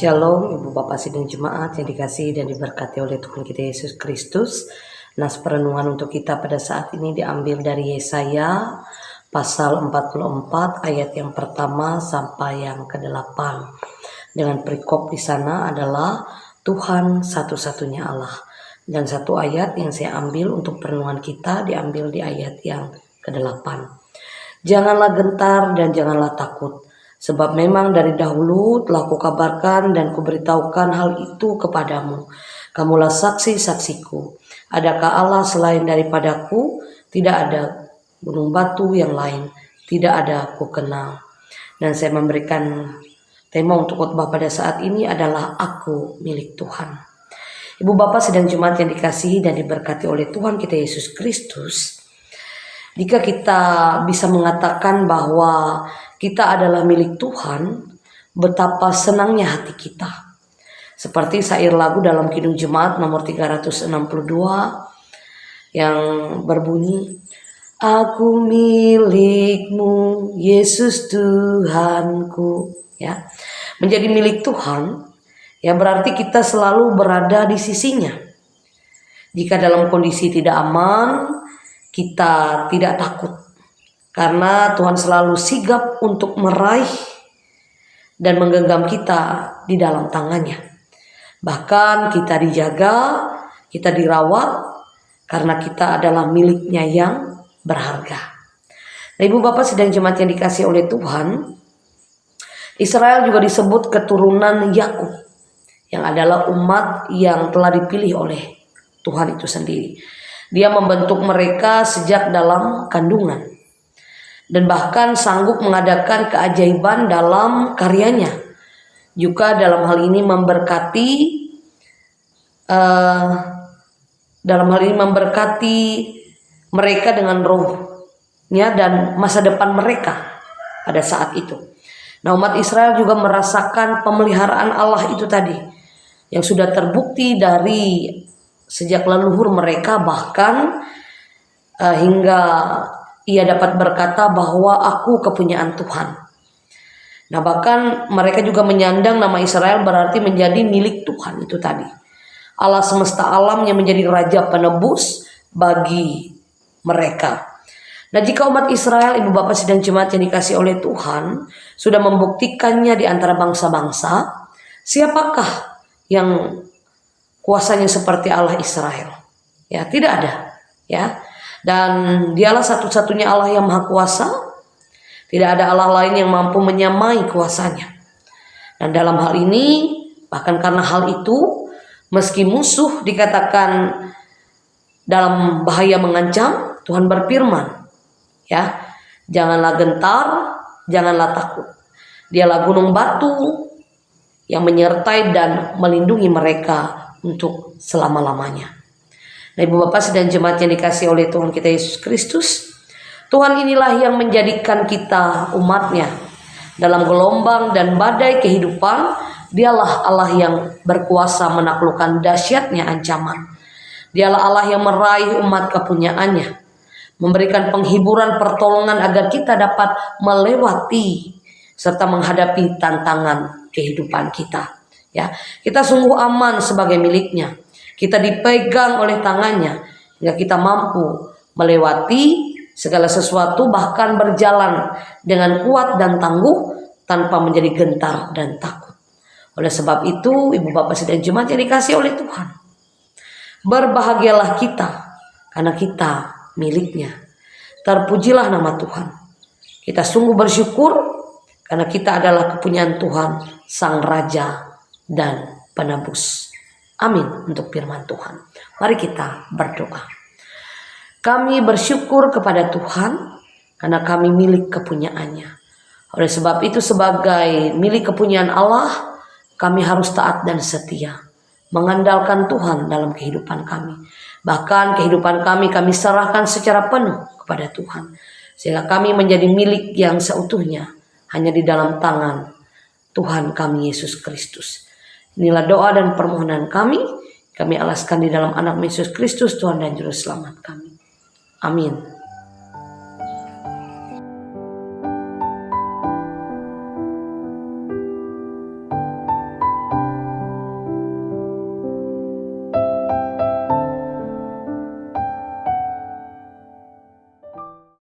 Shalom Ibu Bapak Sidang Jemaat yang dikasihi dan diberkati oleh Tuhan kita Yesus Kristus. Nas perenungan untuk kita pada saat ini diambil dari Yesaya pasal 44 ayat yang pertama sampai yang ke-8. Dengan perikop di sana adalah Tuhan satu-satunya Allah. Dan satu ayat yang saya ambil untuk perenungan kita diambil di ayat yang ke-8. Janganlah gentar dan janganlah takut. Sebab memang dari dahulu telah kukabarkan dan kuberitahukan hal itu kepadamu. Kamulah saksi-saksiku. Adakah Allah selain daripadaku? Tidak ada gunung batu yang lain. Tidak ada kukenal. Dan saya memberikan tema untuk khotbah pada saat ini adalah Aku milik Tuhan. Ibu Bapak Sidang Jemaat yang dikasihi dan diberkati oleh Tuhan kita Yesus Kristus. Jika kita bisa mengatakan bahwa kita adalah milik Tuhan, betapa senangnya hati kita. Seperti syair lagu dalam Kidung Jemaat nomor 362 yang berbunyi, Aku milikmu, Yesus Tuhanku. Ya, menjadi milik Tuhan, ya berarti kita selalu berada di sisinya. Jika dalam kondisi tidak aman, kita tidak takut. Karena Tuhan selalu sigap untuk meraih dan menggenggam kita di dalam tangannya. Bahkan kita dijaga, kita dirawat karena kita adalah miliknya yang berharga. Nah, Ibu Bapak Sidang Jemaat yang dikasihi oleh Tuhan, Israel juga disebut keturunan Yakub, yang adalah umat yang telah dipilih oleh Tuhan itu sendiri. Dia membentuk mereka sejak dalam kandungan. Dan bahkan sanggup mengadakan keajaiban dalam karyanya. Juga dalam hal ini memberkati mereka dengan rohnya dan masa depan mereka pada saat itu. Nah, umat Israel juga merasakan pemeliharaan Allah itu tadi, yang sudah terbukti dari sejak leluhur mereka, bahkan hingga ia dapat berkata bahwa aku kepunyaan Tuhan. Nah, bahkan mereka juga menyandang nama Israel berarti menjadi milik Tuhan itu tadi. Allah semesta alam yang menjadi raja penebus bagi mereka. Nah, jika umat Israel, Ibu Bapak Sidang Jemaat yang dikasihi oleh Tuhan, sudah membuktikannya di antara bangsa-bangsa, siapakah yang kuasanya seperti Allah Israel? Ya, tidak ada. Ya. Dan dialah satu-satunya Allah yang maha kuasa. Tidak ada Allah lain yang mampu menyamai kuasanya. Dan dalam hal ini, bahkan karena hal itu, meski musuh dikatakan dalam bahaya mengancam, Tuhan berfirman, ya, janganlah gentar, janganlah takut. Dialah gunung batu yang menyertai dan melindungi mereka untuk selama-lamanya. Nah, Ibu Bapak Sidang Jemaat yang dikasihi oleh Tuhan kita Yesus Kristus, Tuhan inilah yang menjadikan kita umatnya dalam gelombang dan badai kehidupan. Dialah Allah yang berkuasa menaklukkan dahsyatnya ancaman. Dialah Allah yang meraih umat kepunyaannya, memberikan penghiburan pertolongan agar kita dapat melewati serta menghadapi tantangan kehidupan kita. Ya, kita sungguh aman sebagai miliknya. Kita dipegang oleh tangannya hingga kita mampu melewati segala sesuatu, bahkan berjalan dengan kuat dan tangguh tanpa menjadi gentar dan takut. Oleh sebab itu, Ibu Bapak Sidang Jemaat yang dikasihi oleh Tuhan, berbahagialah kita karena kita miliknya. Terpujilah nama Tuhan. Kita sungguh bersyukur karena kita adalah kepunyaan Tuhan, Sang Raja dan Penebus. Amin untuk firman Tuhan. Mari kita berdoa. Kami bersyukur kepada Tuhan karena kami milik kepunyaannya. Oleh sebab itu, sebagai milik kepunyaan Allah, kami harus taat dan setia, mengandalkan Tuhan dalam kehidupan kami. Bahkan kehidupan kami serahkan secara penuh kepada Tuhan, sehingga kami menjadi milik yang seutuhnya hanya di dalam tangan Tuhan kami Yesus Kristus. Inilah doa dan permohonan kami alaskan di dalam anak Yesus Kristus, Tuhan dan Juru Selamat kami. Amin.